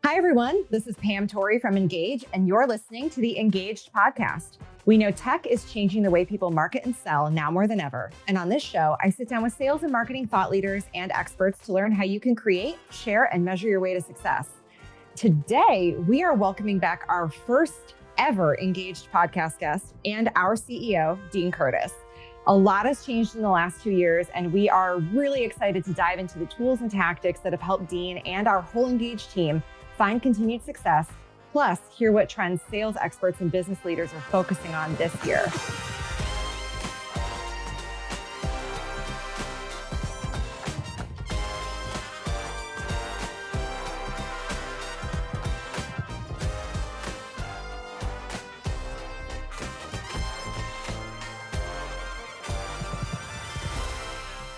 Hi, everyone. This is Pam Torrey from InGage, and you're listening to the InGaged Podcast. We know tech is changing the way people market and sell now more than ever. And on this show, I sit down with sales and marketing thought leaders and experts to learn how you can create, share, and measure your way to success. Today, we are welcoming back our first ever InGaged Podcast guest and our CEO, Dean Curtis. A lot has changed in the last 2 years, and we are really excited to dive into the tools and tactics that have helped Dean and our whole InGage team find continued success, plus hear what trends sales experts and business leaders are focusing on this year.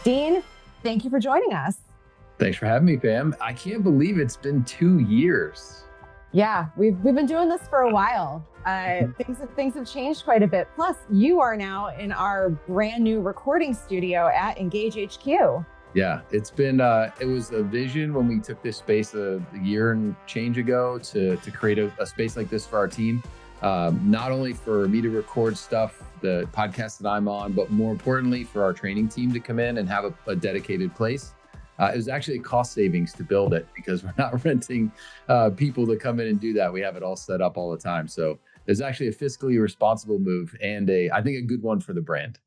Dean, thank you for joining us. Thanks for having me, Pam. I can't believe it's been 2 years. Yeah, we've been doing this for a while. Things have changed quite a bit. Plus, you are now in our brand new recording studio at Ingage HQ. Yeah, it's been, it was a vision when we took this space a year and change ago to create a space like this for our team. Not only for me to record stuff, the podcast that I'm on, but more importantly for our training team to come in and have a dedicated place. It was actually a cost savings to build it because we're not renting people to come in and do that. We have it all set up all the time. So there's actually a fiscally responsible move and I think a good one for the brand.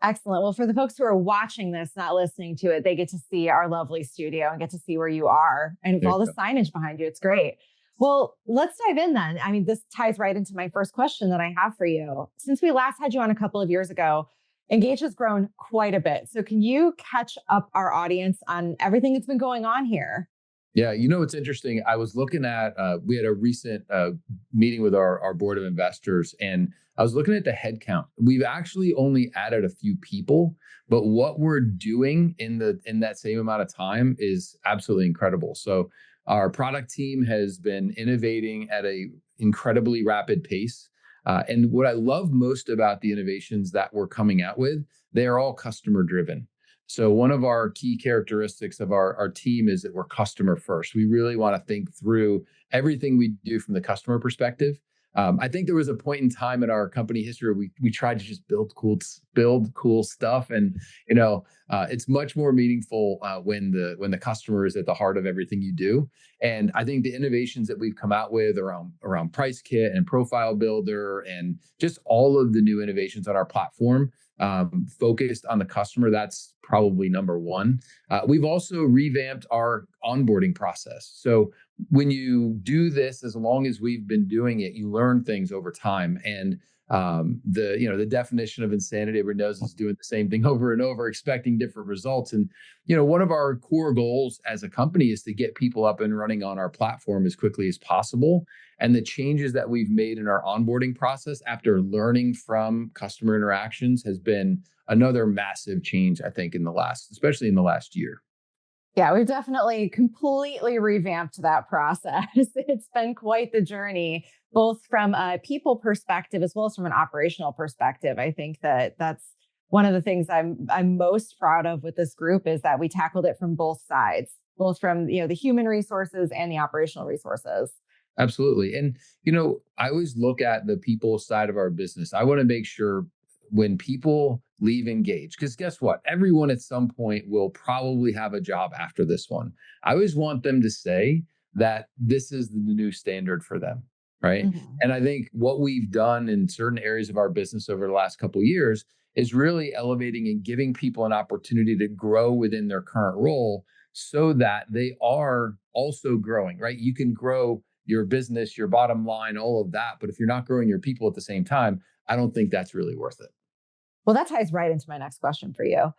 Excellent. Well, for the folks who are watching this, not listening to it, they get to see our lovely studio and get to see where you are and all the signage behind you. It's great. Well, let's dive in then. I mean, this ties right into my first question that I have for you. Since we last had you on a couple of years ago, InGage has grown quite a bit. So can you catch up our audience on everything that's been going on here? Yeah, you know, it's interesting. I was looking at, we had a recent meeting with our board of investors, and I was looking at the head count. We've actually only added a few people, but what we're doing in that same amount of time is absolutely incredible. So our product team has been innovating at a incredibly rapid pace. And what I love most about the innovations that we're coming out with, they are all customer driven. So one of our key characteristics of our team is that we're customer first. We really want to think through everything we do from the customer perspective. I think there was a point in time in our company history where we tried to just build cool stuff, and it's much more meaningful when the customer is at the heart of everything you do. And I think the innovations that we've come out with around Price Kit and Profile Builder and just all of the new innovations on our platform focused on the customer, that's probably number one. We've also revamped our onboarding process. So when you do this, as long as we've been doing it, you learn things over time. And the definition of insanity, everyone knows, is doing the same thing over and over, expecting different results. And one of our core goals as a company is to get people up and running on our platform as quickly as possible. And the changes that we've made in our onboarding process after learning from customer interactions has been another massive change, I think, especially in the last year. Yeah, we've definitely completely revamped that process. It's been quite the journey, both from a people perspective as well as from an operational perspective. I think that's one of the things I'm most proud of with this group is that we tackled it from both sides, both from the human resources and the operational resources. Absolutely. And I always look at the people side of our business. I want to make sure when people leave InGage, because guess what? Everyone at some point will probably have a job after this one. I always want them to say that this is the new standard for them, right? Mm-hmm. And I think what we've done in certain areas of our business over the last couple of years is really elevating and giving people an opportunity to grow within their current role so that they are also growing, right? You can grow your business, your bottom line, all of that. But if you're not growing your people at the same time, I don't think that's really worth it. Well, that ties right into my next question for you.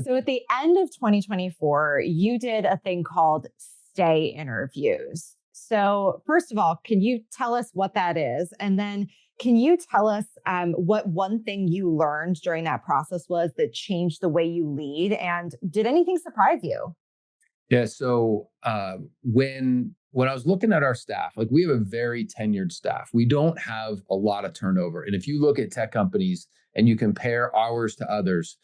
So at the end of 2024, you did a thing called stay interviews. So first of all, can you tell us what that is? And then can you tell us what one thing you learned during that process was that changed the way you lead? And did anything surprise you? Yeah. So when I was looking at our staff, like we have a very tenured staff. We don't have a lot of turnover. And if you look at tech companies and you compare ours to others,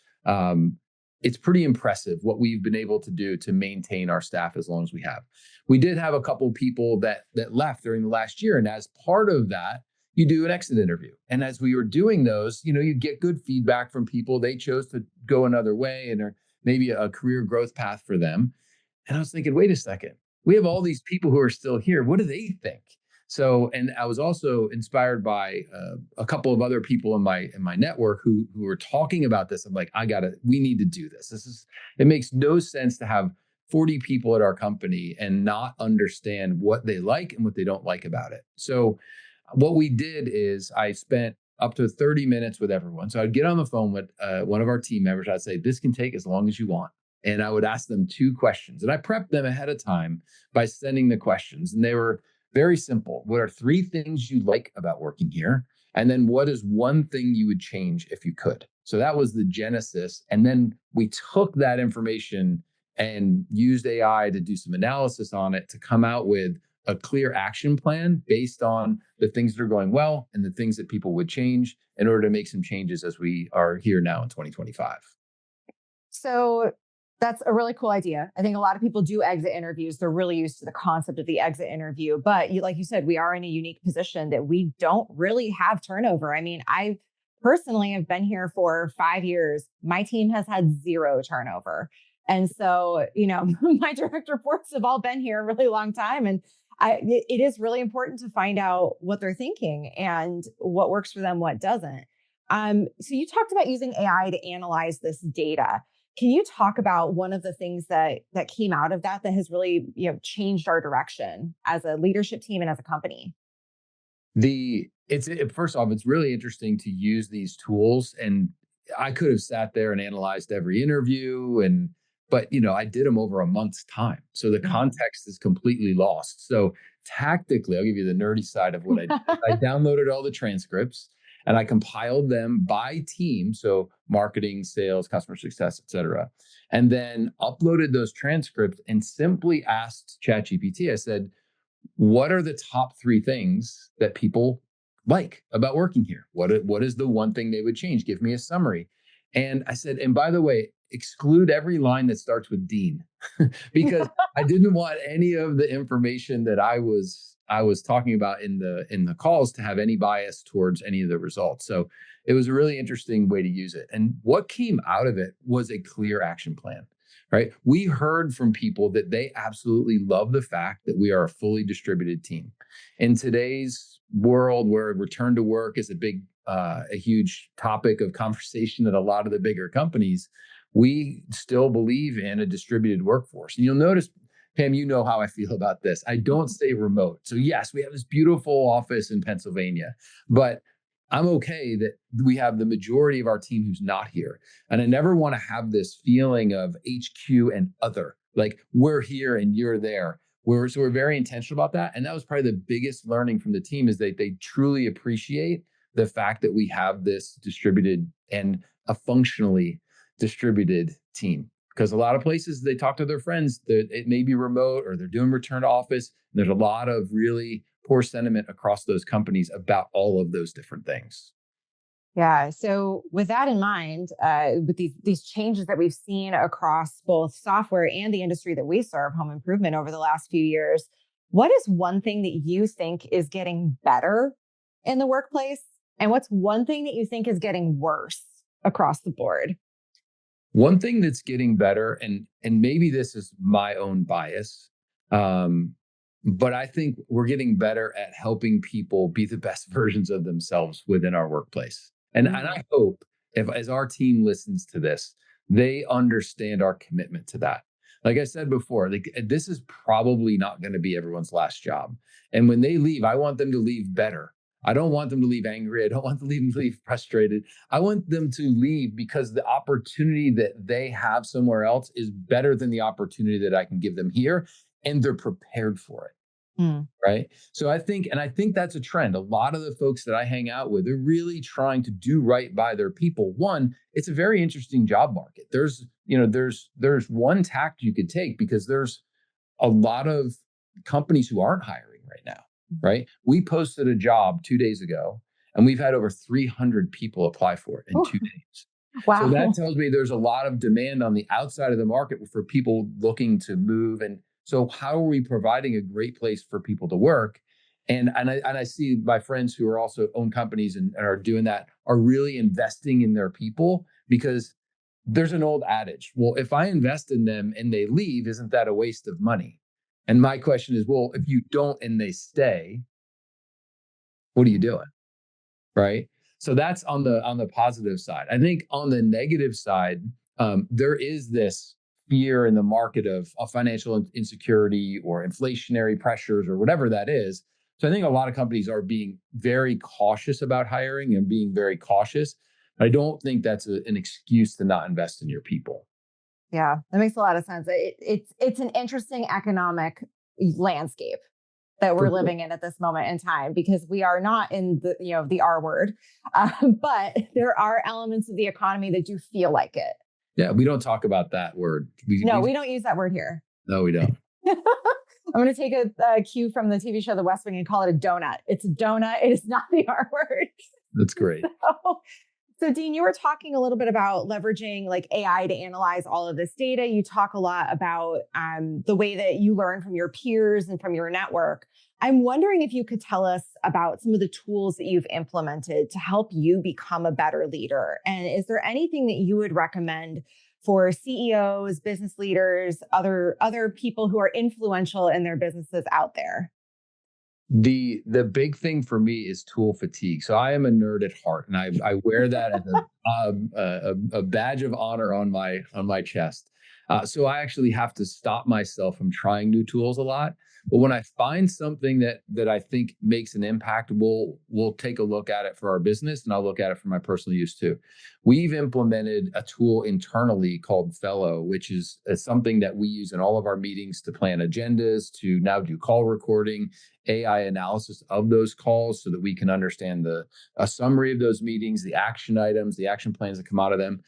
it's pretty impressive what we've been able to do to maintain our staff as long as we have. We did have a couple people that left during the last year. And as part of that, you do an exit interview. And as we were doing those, you get good feedback from people. They chose to go another way and or maybe a career growth path for them. And I was thinking, wait a second, we have all these people who are still here. What do they think? So, and I was also inspired by a couple of other people in my network who were talking about this. I'm like, we need to do this. It makes no sense to have 40 people at our company and not understand what they like and what they don't like about it. So what we did is I spent up to 30 minutes with everyone. So I'd get on the phone with one of our team members. I'd say, this can take as long as you want. And I would ask them 2 questions. And I prepped them ahead of time by sending the questions. And they were very simple. What are 3 things you like about working here? And then what is one thing you would change if you could? So that was the genesis. And then we took that information and used AI to do some analysis on it to come out with a clear action plan based on the things that are going well and the things that people would change in order to make some changes as we are here now in 2025. So that's a really cool idea. I think a lot of people do exit interviews. They're really used to the concept of the exit interview. But like you said, we are in a unique position that we don't really have turnover. I mean, I personally have been here for 5 years. My team has had 0 turnover. And so, my direct reports have all been here a really long time. And it is really important to find out what they're thinking and what works for them, what doesn't. So you talked about using AI to analyze this data. Can you talk about one of the things that came out of that has really changed our direction as a leadership team and as a company? First off, it's really interesting to use these tools, and I could have sat there and analyzed every interview, but I did them over a month's time, so the context is completely lost. So tactically, I'll give you the nerdy side of what I did. I downloaded all the transcripts. And I compiled them by team, so marketing, sales, customer success, et cetera, and then uploaded those transcripts and simply asked ChatGPT, I said, what are the top 3 things that people like about working here? What is the one thing they would change? Give me a summary. And I said, and by the way, exclude every line that starts with Dean, because I didn't want any of the information that I was talking about in the calls to have any bias towards any of the results. So it was a really interesting way to use it. And what came out of it was a clear action plan, right? We heard from people that they absolutely love the fact that we are a fully distributed team. In today's world where return to work is a huge topic of conversation at a lot of the bigger companies, we still believe in a distributed workforce. And you'll notice, Pam, you know how I feel about this. I don't say remote. So yes, we have this beautiful office in Pennsylvania, but I'm okay that we have the majority of our team who's not here. And I never want to have this feeling of HQ and other, like we're here and you're there. So we're very intentional about that. And that was probably the biggest learning from the team, is that they truly appreciate the fact that we have this distributed and a functionally distributed team. Because a lot of places they talk to their friends that it may be remote or they're doing return to office. And there's a lot of really poor sentiment across those companies about all of those different things. Yeah. So with that in mind, with these changes that we've seen across both software and the industry that we serve, home improvement, over the last few years, what is one thing that you think is getting better in the workplace? And what's one thing that you think is getting worse across the board? One thing that's getting better, and maybe this is my own bias, but I think we're getting better at helping people be the best versions of themselves within our workplace. And I hope as our team listens to this, they understand our commitment to that. Like I said before, this is probably not going to be everyone's last job. And when they leave, I want them to leave better. I don't want them to leave angry. I don't want them to leave frustrated. I want them to leave because the opportunity that they have somewhere else is better than the opportunity that I can give them here, and they're prepared for it. Right. So I think that's a trend. A lot of the folks that I hang out with, they're really trying to do right by their people. One, it's a very interesting job market. There's one tact you could take, because there's a lot of companies who aren't hiring right now. Right. We posted a job 2 days ago, and we've had over 300 people apply for it in 2 days. So that Wow. tells me there's a lot of demand on the outside of the market for people looking to move. And so how are we providing a great place for people to work? And I see my friends who are also own companies and are doing that are really investing in their people, because there's an old adage, well, if I invest in them and they leave, isn't that a waste of money? And my question is, well, if you don't and they stay, what are you doing? Right. So that's on the positive side. I think on the negative side, there is this fear in the market of financial insecurity or inflationary pressures or whatever that is. So I think a lot of companies are being very cautious about hiring and being very cautious. I don't think that's an excuse to not invest in your people. Yeah, that makes a lot of sense. It's an interesting economic landscape that we're For sure. living in at this moment in time, because we are not in the, the R word, but there are elements of the economy that do feel like it. Yeah, we don't talk about that word. No, we don't use that word here. No, we don't. I'm going to take a cue from the TV show The West Wing and call it a donut. It's a donut. It is not the R word. That's great. So Dean, you were talking a little bit about leveraging like AI to analyze all of this data. You talk a lot about the way that you learn from your peers and from your network. I'm wondering if you could tell us about some of the tools that you've implemented to help you become a better leader. And is there anything that you would recommend for CEOs, business leaders, other people who are influential in their businesses out there? The big thing for me is tool fatigue. So I am a nerd at heart, and I wear that as a badge of honor on my chest. So I actually have to stop myself from trying new tools a lot. But when I find something that I think makes an impact, we'll take a look at it for our business, and I'll look at it for my personal use too. We've implemented a tool internally called Fellow, which is something that we use in all of our meetings to plan agendas, to now do call recording, AI analysis of those calls, so that we can understand a summary of those meetings, the action items, the action plans that come out of them.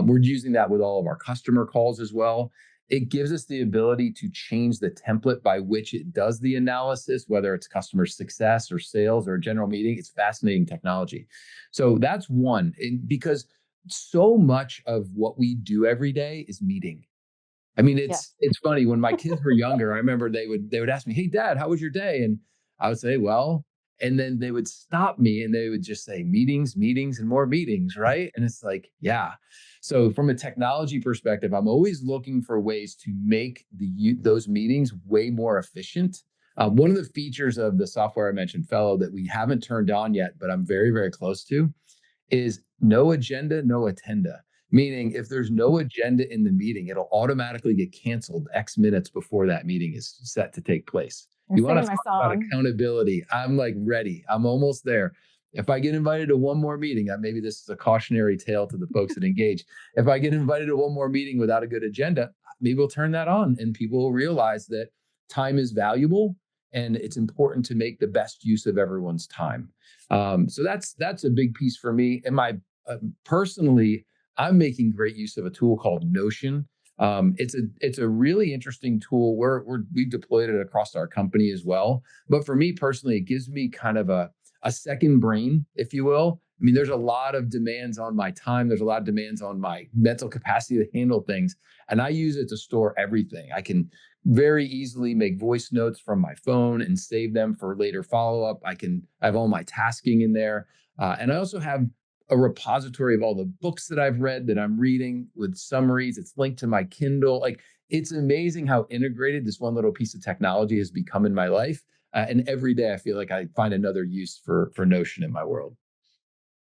We're using that with all of our customer calls as well. It gives us the ability to change the template by which it does the analysis, whether it's customer success or sales or a general meeting. It's fascinating technology. So that's one, because so much of what we do every day is meeting. I mean, Yeah. it's funny. When my kids were younger, I remember they would ask me, "Hey, Dad, how was your day?" And I would say, "Well," and then they would stop me and they would just say, "Meetings, meetings, and more meetings," right? And it's like, yeah. So from a technology perspective, I'm always looking for ways to make those meetings way more efficient. One of the features of the software I mentioned, Fellow, that we haven't turned on yet, but I'm very, very close to, is no agenda, no attenda. Meaning, if there's no agenda in the meeting, it'll automatically get canceled X minutes before that meeting is set to take place. You're You want to singing my talk about song. accountability? I'm like ready. I'm almost there. If I get invited to one more meeting, maybe this is a cautionary tale to the folks that engage. If I get invited to one more meeting without a good agenda, maybe we'll turn that on and people will realize that time is valuable and it's important to make the best use of everyone's time. So that's a big piece for me. And personally, I'm making great use of a tool called Notion. It's a really interesting tool. We've deployed it across our company as well. But for me personally, it gives me kind of a second brain, if you will. I mean, there's a lot of demands on my time. There's a lot of demands on my mental capacity to handle things. And I use it to store everything. I can very easily make voice notes from my phone and save them for later follow-up. I have all my tasking in there. And I also have a repository of all the books that I've read that I'm reading with summaries. It's linked to my Kindle. Like, it's amazing how integrated this one little piece of technology has become in my life. And every day I feel like I find another use for Notion in my world.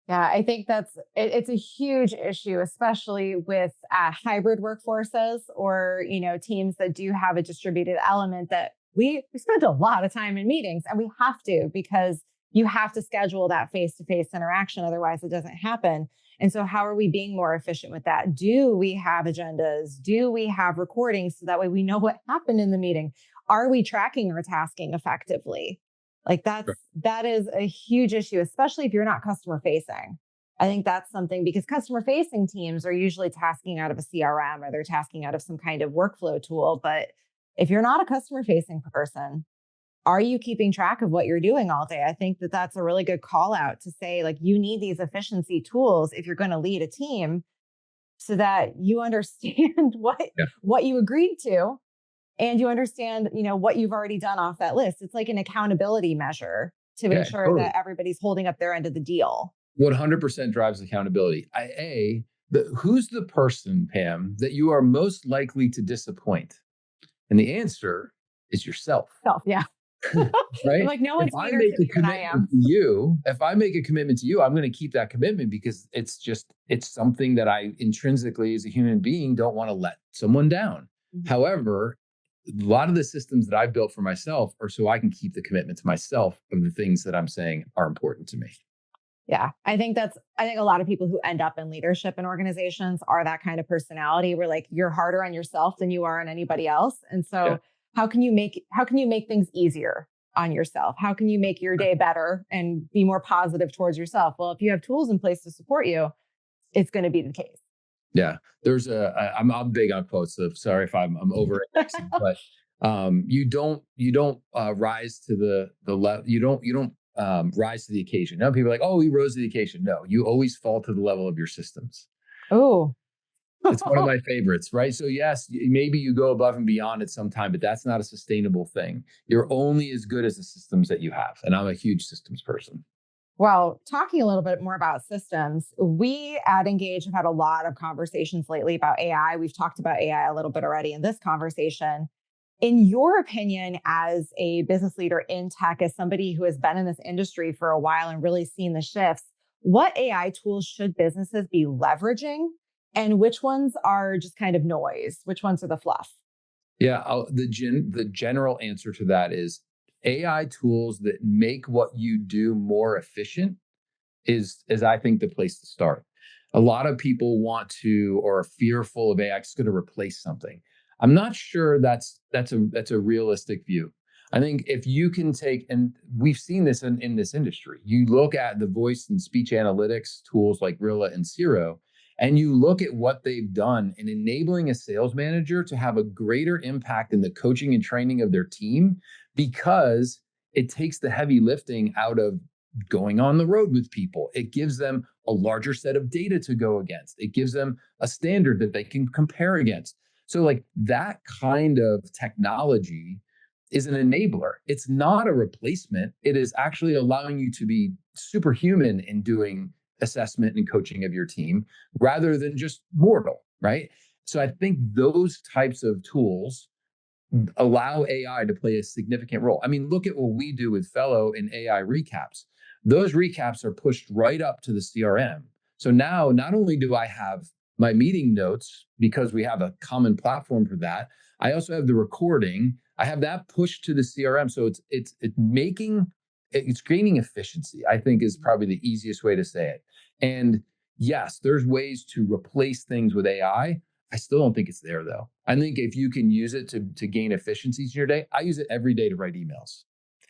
Yeah, I think it's a huge issue, especially with hybrid workforces, or teams that do have a distributed element, that we spend a lot of time in meetings, and we have to, because you have to schedule that face-to-face interaction, otherwise it doesn't happen. And so how are we being more efficient with that? Do we have agendas? Do we have recordings, so that way we know what happened in the meeting? Are we tracking our tasking effectively? Like that is a huge issue, especially if you're not customer facing. I think that's something, because customer facing teams are usually tasking out of a CRM, or they're tasking out of some kind of workflow tool. But if you're not a customer facing person, are you keeping track of what you're doing all day? I think that that's a really good call out to say, like, you need these efficiency tools if you're going to lead a team, so that you understand what you agreed to, and you understand, what you've already done off that list. It's like an accountability measure to Yeah, ensure totally. that everybody's holding up their end of the deal. 100% drives accountability. Who's the person, Pam, that you are most likely to disappoint? And the answer is yourself. Self, yeah. Right? I'm like, no one's If I meaner make to a me than I commitment am. to you, if I make a commitment to you, I'm going to keep that commitment because it's something that I intrinsically as a human being don't want to let someone down. Mhm. However, a lot of the systems that I've built for myself are so I can keep the commitment to myself of the things that I'm saying are important to me. Yeah, I think a lot of people who end up in leadership in organizations are that kind of personality where like you're harder on yourself than you are on anybody else. And Yeah. so how can you make things easier on yourself? How can you make your day better and be more positive towards yourself? Well, if you have tools in place to support you, it's going to be the case. Yeah, I'm big on quotes. So sorry if I'm over indexing, but you don't rise to the level. You don't rise to the occasion. Now people are like, oh, he rose to the occasion. No, you always fall to the level of your systems. Oh, It's one of my favorites, right? So yes, maybe you go above and beyond at some time, but that's not a sustainable thing. You're only as good as the systems that you have, and I'm a huge systems person. well, talking a little bit more about systems, we at Ingage have had a lot of conversations lately about AI. We've talked about AI a little bit already in this conversation. In your opinion, as a business leader in tech, as somebody who has been in this industry for a while and really seen the shifts, what AI tools should businesses be leveraging? And which ones are just kind of noise? Which ones are the fluff? Yeah, the general answer to that is AI tools that make what you do more efficient is I think the place to start. A lot of people want to or are fearful of AI. It's going to replace something. I'm not sure that's a realistic view. I think if you can take, and we've seen this in this industry, you look at the voice and speech analytics tools like Rilla and Zero, and you look at what they've done in enabling a sales manager to have a greater impact in the coaching and training of their team because it takes the heavy lifting out of going on the road with people. It gives them a larger set of data to go against. It gives them a standard that they can compare against. So, like that kind of technology is an enabler. It's not a replacement. It is actually allowing you to be superhuman in doing assessment and coaching of your team rather than just mortal, right? So, I think those types of tools allow AI to play a significant role. I mean, look at what we do with Fellow in AI recaps. Those recaps are pushed right up to the CRM. So now not only do I have my meeting notes because we have a common platform for that, I also have the recording. I have that pushed to the CRM. So it's gaining efficiency, I think is probably the easiest way to say it. And yes, there's ways to replace things with AI. I still don't think it's there though. I think if you can use it to gain efficiencies in your day, I use it every day to write emails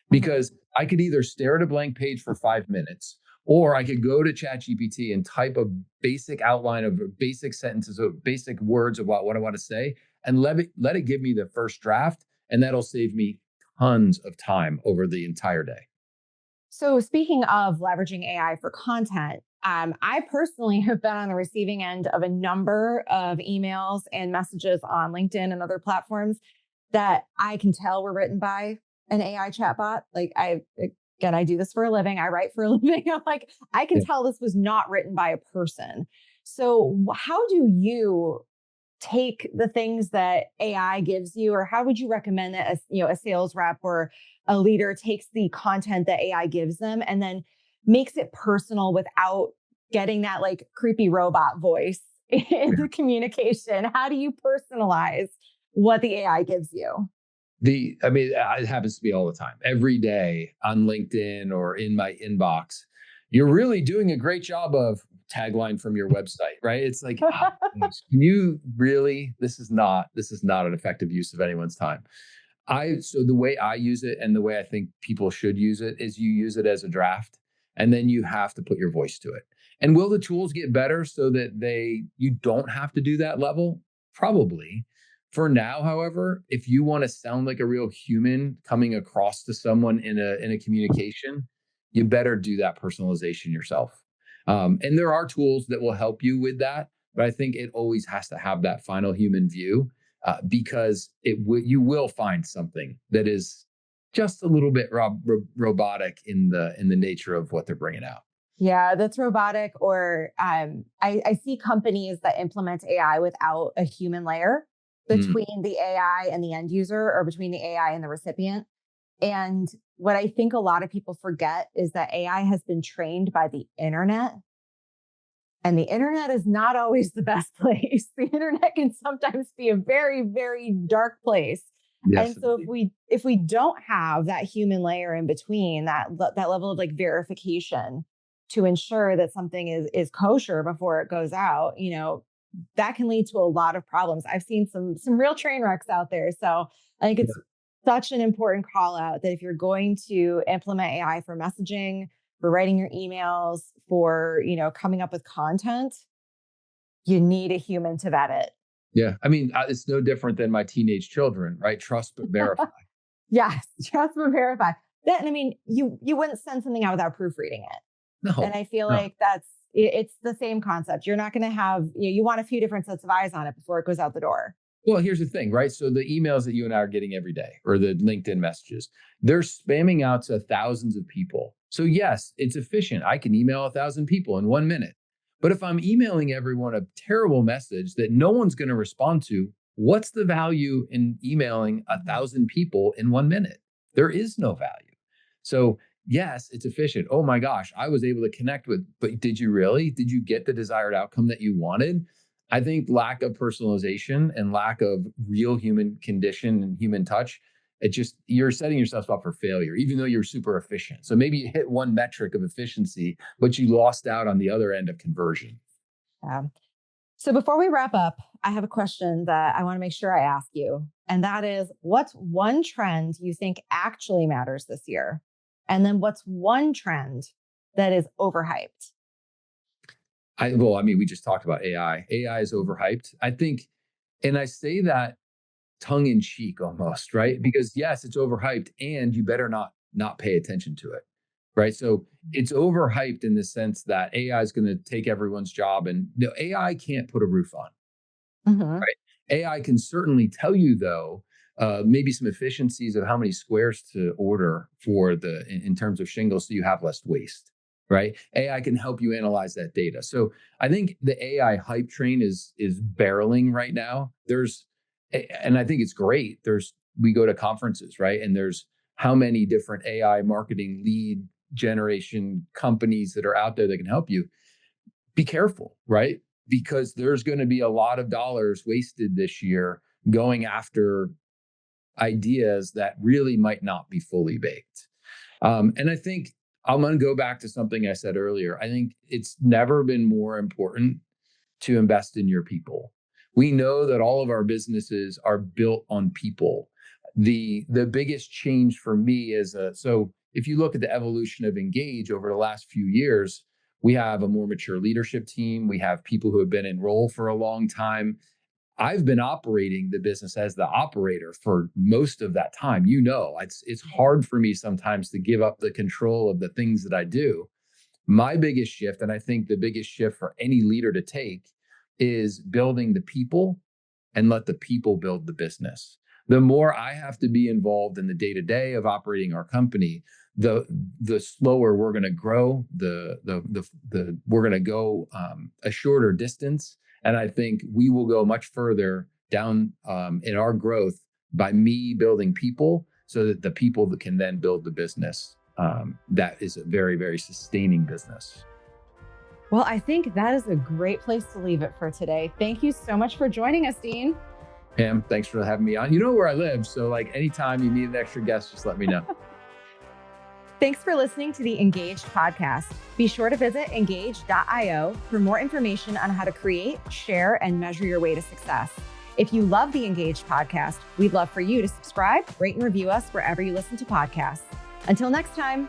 because I could either stare at a blank page for 5 minutes or I could go to ChatGPT and type a basic outline of basic sentences or basic words of what I want to say and let it give me the first draft. And that'll save me tons of time over the entire day. So, speaking of leveraging AI for content, I personally have been on the receiving end of a number of emails and messages on LinkedIn and other platforms that I can tell were written by an AI chatbot. Like again, I do this for a living. I write for a living. I'm like, I can Yeah. tell this was not written by a person. So, how do you take the things that AI gives you, or how would you recommend that a sales rep or a leader takes the content that AI gives them and then makes it personal without getting that like creepy robot voice in the communication? How do you personalize what the AI gives you? It happens to me all the time. Every day on LinkedIn or in my inbox, you're really doing a great job of tagline from your website, right? It's like, can you really, this is not an effective use of anyone's time. So the way I use it and the way I think people should use it is you use it as a draft and then you have to put your voice to it. And will the tools get better so that you don't have to do that level? Probably. For now, however, if you want to sound like a real human coming across to someone in a communication, you better do that personalization yourself. And there are tools that will help you with that. but I think it always has to have that final human view because you will find something that is just a little bit robotic in the nature of what they're bringing out. Yeah, that's robotic. Or I see companies that implement AI without a human layer between the AI and the end user, or between the AI and the recipient. And what I think a lot of people forget is that AI has been trained by the internet. And the internet is not always the best place. The internet can sometimes be a very, very dark place. Yes, and so if we don't have that human layer in between, that level of like verification to ensure that something is kosher before it goes out, that can lead to a lot of problems. I've seen some real train wrecks out there. So I think it's such an important call out that if you're going to implement AI for messaging, for writing your emails, for, coming up with content, you need a human to vet it. Yeah. I mean, it's no different than my teenage children, right? Trust but verify. Yes. Trust but verify. Then, I mean, you wouldn't send something out without proofreading it. No. And I feel like it's the same concept. You're not going to have, you want a few different sets of eyes on it before it goes out the door. Well, here's the thing, right? So the emails that you and I are getting every day, or the LinkedIn messages, they're spamming out to thousands of people. So yes, it's efficient. I can email 1,000 people in 1 minute. But if I'm emailing everyone a terrible message that no one's going to respond to, what's the value in emailing 1,000 people in 1 minute? There is no value. So yes, it's efficient. Oh my gosh, I was able to connect with, but did you really? Did you get the desired outcome that you wanted? I think lack of personalization and lack of real human condition and human touch, you're setting yourself up for failure, even though you're super efficient. So maybe you hit one metric of efficiency, but you lost out on the other end of conversion. Yeah. So before we wrap up, I have a question that I want to make sure I ask you. And that is, what's one trend you think actually matters this year? And then what's one trend that is overhyped? We just talked about AI. AI is overhyped, I think. And I say that tongue in cheek almost, right? Because yes, it's overhyped and you better not pay attention to it, right? So it's overhyped in the sense that AI is going to take everyone's job, and AI can't put a roof on, right? AI can certainly tell you though, maybe some efficiencies of how many squares to order for in terms of shingles so you have less waste. Right? AI can help you analyze that data. So I think the AI hype train is barreling right now. And I think it's great. We go to conferences, right? And there's how many different AI marketing lead generation companies that are out there that can help you. Be careful, right? Because there's going to be a lot of dollars wasted this year going after ideas that really might not be fully baked. And I think I'm going to go back to something I said earlier. I think it's never been more important to invest in your people. We know that all of our businesses are built on people. The biggest change for me is, so if you look at the evolution of InGage over the last few years, we have a more mature leadership team. We have people who have been in role for a long time. I've been operating the business as the operator for most of that time. It's hard for me sometimes to give up the control of the things that I do. My biggest shift, and I think the biggest shift for any leader to take, is building the people and let the people build the business. The more I have to be involved in the day-to-day of operating our company, the slower we're going to grow. We're going to go a shorter distance. And I think we will go much further down in our growth by me building people, so that the people that can then build the business that is a very, very sustaining business. Well, I think that is a great place to leave it for today. Thank you so much for joining us, Dean. Pam, thanks for having me on. You know where I live, so anytime you need an extra guest, just let me know. Thanks for listening to the InGaged Podcast. Be sure to visit ingage.io for more information on how to create, share, and measure your way to success. If you love the InGaged Podcast, we'd love for you to subscribe, rate, and review us wherever you listen to podcasts. Until next time.